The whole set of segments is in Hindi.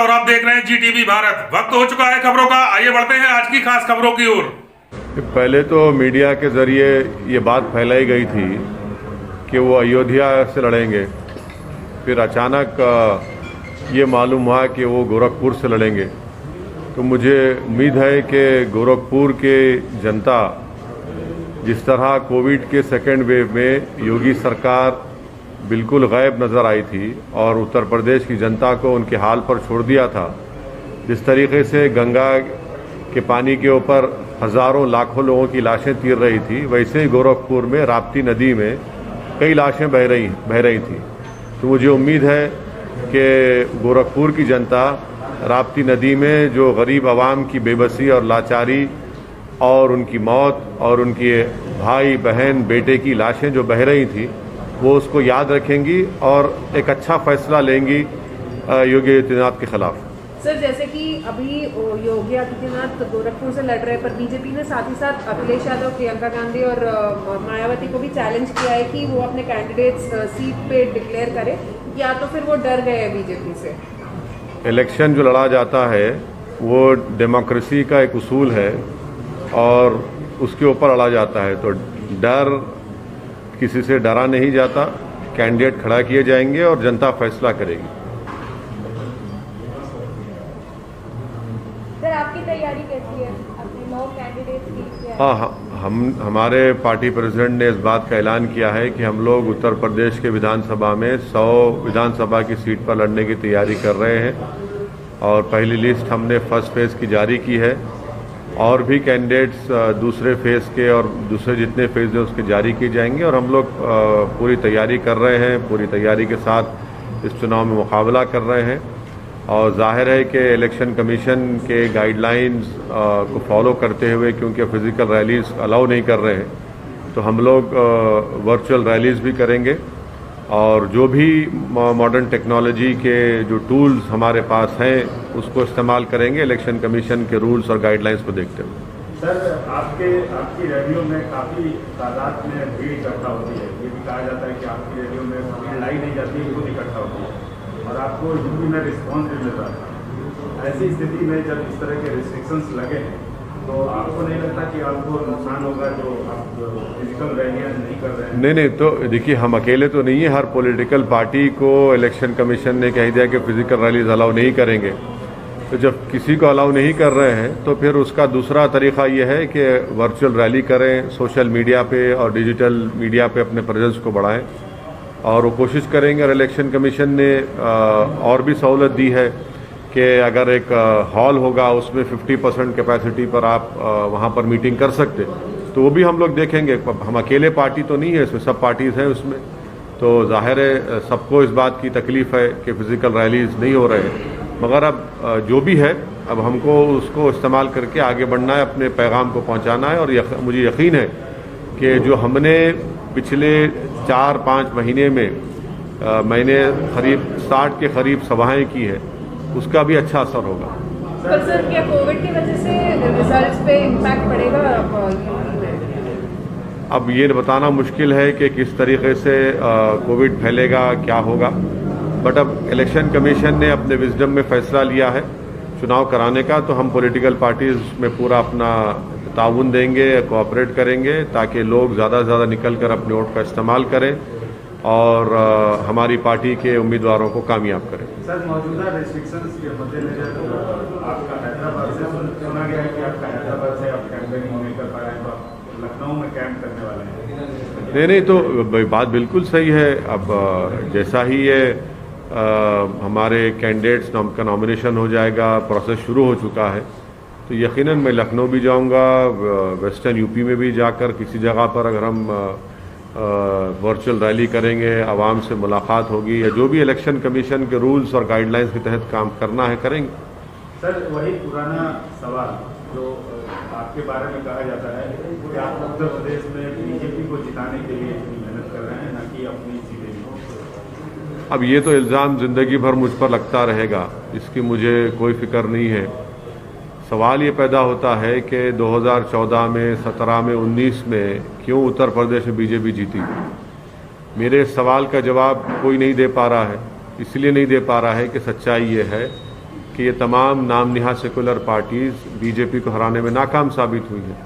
और आप देख रहे हैं जीटीवी भारत। वक्त हो चुका है खबरों का, आइए बढ़ते हैं आज की खास खबरों की ओर। पहले तो मीडिया के जरिए ये बात फैलाई गई थी कि वो अयोध्या से लड़ेंगे, फिर अचानक ये मालूम हुआ कि वो गोरखपुर से लड़ेंगे। तो मुझे उम्मीद है कि गोरखपुर के जनता जिस तरह कोविड के सेकेंड वेव में योगी सरकार बिल्कुल गायब नज़र आई थी और उत्तर प्रदेश की जनता को उनके हाल पर छोड़ दिया था, जिस तरीके से गंगा के पानी के ऊपर हज़ारों लाखों लोगों की लाशें तीर रही थी, वैसे ही गोरखपुर में राप्ती नदी में कई लाशें बह रही थी। तो मुझे उम्मीद है कि गोरखपुर की जनता राप्ती नदी में जो गरीब आवाम की बेबसी और लाचारी और उनकी मौत और उनके भाई बहन बेटे की लाशें जो बह रही थी, वो उसको याद रखेंगी और एक अच्छा फैसला लेंगी योगी आदित्यनाथ के खिलाफ। सर, जैसे कि अभी योगी आदित्यनाथ गोरखपुर से लड़ रहे हैं, पर बीजेपी ने साथ ही साथ अखिलेश यादव, प्रियंका गांधी और मायावती को भी चैलेंज किया है कि वो अपने कैंडिडेट्स सीट पे डिक्लेयर करें, या तो फिर वो डर गए हैं बीजेपी से। इलेक्शन जो लड़ा जाता है वो डेमोक्रेसी का एक उसूल है और उसके ऊपर लड़ा जाता है, तो डर किसी से डरा नहीं जाता। कैंडिडेट खड़ा किए जाएंगे और जनता फैसला करेगी। सर, आपकी तैयारी कैसी है अपने 9 कैंडिडेट्स की? हाँ, हमारे पार्टी प्रेसिडेंट ने इस बात का ऐलान किया है कि हम लोग उत्तर प्रदेश के विधानसभा में 100 विधानसभा की सीट पर लड़ने की तैयारी कर रहे हैं और पहली लिस्ट हमने फर्स्ट फेज़ की जारी की है और भी कैंडिडेट्स दूसरे फेज़ के और दूसरे जितने फेज़ हैं उसके जारी किए जाएंगे और हम लोग पूरी तैयारी कर रहे हैं, पूरी तैयारी के साथ इस चुनाव में मुकाबला कर रहे हैं। और जाहिर है कि इलेक्शन कमीशन के गाइडलाइंस को फॉलो करते हुए, क्योंकि फिज़िकल रैलीज अलाउ नहीं कर रहे हैं, तो हम लोग वर्चुअल रैलीज भी करेंगे और जो भी मॉडर्न टेक्नोलॉजी के जो टूल्स हमारे पास हैं उसको इस्तेमाल करेंगे इलेक्शन कमीशन के रूल्स और गाइडलाइंस को देखते हुए। सर, आपकी रैलियों में काफ़ी तादाद में भीड़ इकट्ठा होती है। ये भी कहा जाता है कि आपकी रैलियों में भीड़ लाई नहीं जाती है, खुद इकट्ठा होती है और आपको यूपी में रिस्पॉन्स भी मिल रहा है। ऐसी स्थिति में जब इस तरह के रिस्ट्रिक्शंस लगे हैं तो आपको नहीं लगता कि आपको नुकसान होगा जो आप फिजिकल रैलियां नहीं कर रहे हैं? नहीं, तो देखिए, हम अकेले तो नहीं है। हर पॉलिटिकल पार्टी को इलेक्शन कमीशन ने कह दिया कि फिजिकल रैलीज अलाउ नहीं करेंगे। तो जब किसी को अलाउ नहीं कर रहे हैं तो फिर उसका दूसरा तरीका ये है कि वर्चुअल रैली करें, सोशल मीडिया पे और डिजिटल मीडिया पे अपने प्रेजेंस को बढ़ाएं और वो कोशिश करेंगे। और इलेक्शन कमीशन ने और भी सहूलत दी है कि अगर एक हॉल होगा उसमें 50% कैपेसिटी पर आप वहाँ पर मीटिंग कर सकते, तो वो भी हम लोग देखेंगे। हम अकेले पार्टी तो नहीं है, इसमें सब पार्टीज हैं उसमें, तो जाहिर है सबको इस बात की तकलीफ़ है कि फ़िज़िकल रैलीज नहीं हो रहे हैं। मगर अब जो भी है, अब हमको उसको इस्तेमाल करके आगे बढ़ना है, अपने पैगाम को पहुँचाना है। और मुझे यकीन है कि जो हमने पिछले 4-5 महीने में मैंने करीब 60 के करीब सभाएँ की है, उसका भी अच्छा असर होगा। पर सर, क्या कोविड की वजह से रिजल्ट्स पे इम्पैक्ट पड़ेगा यूपी में? अब ये बताना मुश्किल है कि किस तरीके से कोविड फैलेगा, क्या होगा, बट अब इलेक्शन कमीशन ने अपने विजडम में फैसला लिया है चुनाव कराने का, तो हम पॉलिटिकल पार्टीज में पूरा अपना ताउन देंगे, कोऑपरेट करेंगे ताकि लोग ज़्यादा से ज़्यादा निकल कर अपने वोट का इस्तेमाल करें और हमारी पार्टी के उम्मीदवारों को कामयाब करें। सर, मौजूदा रिस्ट्रिक्शंस के मद्देनजर आपका हैदराबाद से सुना गया है कि आपका हैदराबाद से आप कैंपेनिंग नहीं कर पा रहे हैं, तो आप लखनऊ में कैंप करने वाले हैं? नहीं, तो बात बिल्कुल सही है। अब जैसा ही ये हमारे कैंडिडेट्स का नॉमिनेशन हो जाएगा, प्रोसेस शुरू हो चुका है, तो यकीनन मैं लखनऊ भी जाऊंगा, वेस्टर्न यूपी में भी जाकर किसी जगह पर अगर हम वर्चुअल रैली करेंगे, आवाम से मुलाकात होगी या जो भी इलेक्शन कमीशन के रूल्स और गाइडलाइंस के तहत काम करना है करेंगे। सर, वही पुराना सवाल जो आपके बारे में कहा जाता है कि आप उत्तर प्रदेश में बीजेपी को जिताने के लिए मेहनत कर रहे हैं, न कि अपनी सीटें। अब ये तो इल्ज़ाम ज़िंदगी भर मुझ पर लगता रहेगा, इसकी मुझे कोई फिक्र नहीं है। सवाल ये पैदा होता है कि 2014 में, 17 में, 19 में क्यों उत्तर प्रदेश में बीजेपी जीती। मेरे सवाल का जवाब कोई नहीं दे पा रहा है। इसलिए नहीं दे पा रहा है कि सच्चाई ये है कि ये तमाम नाम निहा सेकुलर पार्टीज़ बीजेपी को हराने में नाकाम साबित हुई हैं।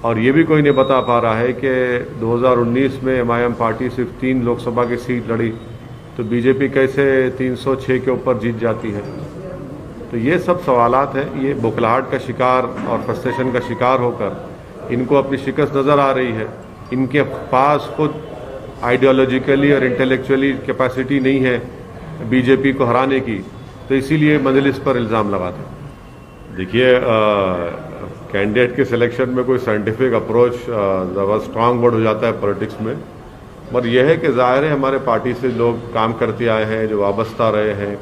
और ये भी कोई नहीं बता पा रहा है कि 2019 में MIM पार्टी सिर्फ 3 लोकसभा की सीट लड़ी तो बीजेपी कैसे 306 के ऊपर जीत जाती है। तो ये सब सवालात हैं। ये बुखलाहट का शिकार और फ्रस्ट्रेशन का शिकार होकर इनको अपनी शिकस्त नज़र आ रही है। इनके पास खुद आइडियोलॉजिकली और इंटेलेक्चुअली कैपेसिटी नहीं है बीजेपी को हराने की, तो इसीलिए मजलिस पर इल्ज़ाम लगाते हैं। देखिए, कैंडिडेट के सिलेक्शन में कोई साइंटिफिक अप्रोच स्ट्रांग वर्ड हो जाता है पॉलिटिक्स में, पर यह है कि ज़ाहिर है हमारे पार्टी से लोग काम करते आए हैं, जो वाबस्ता रहे हैं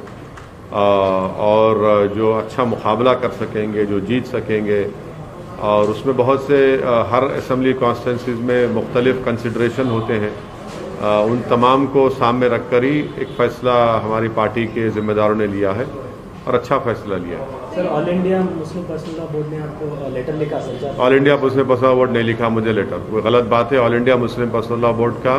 और जो अच्छा मुकाबला कर सकेंगे, जो जीत सकेंगे। और उसमें बहुत से हर असम्बली कॉन्स्टिट्यूंसीज में मुख्तलिफ कंसिडरेशन होते हैं, उन तमाम को सामने रखकर ही एक फ़ैसला हमारी पार्टी के ज़िम्मेदारों ने लिया है और अच्छा फैसला लिया है। Sir, all India Muslim personal law board ने आपको लेटर लिखा sir? All India Muslim personal law board ने लिखा मुझे लेटर, वो गलत बात है। All India Muslim personal law board का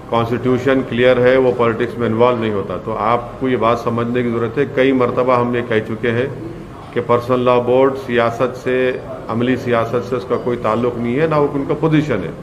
कॉन्स्टिट्यूशन क्लियर है, वो पॉलिटिक्स में इन्वॉल्व नहीं होता। तो आपको ये बात समझने की ज़रूरत है। कई मरतबा हम ये कह चुके हैं कि पर्सनल लॉ बोर्ड सियासत से, अमली सियासत से उसका कोई ताल्लुक़ नहीं है, ना वो उनका पोजीशन है।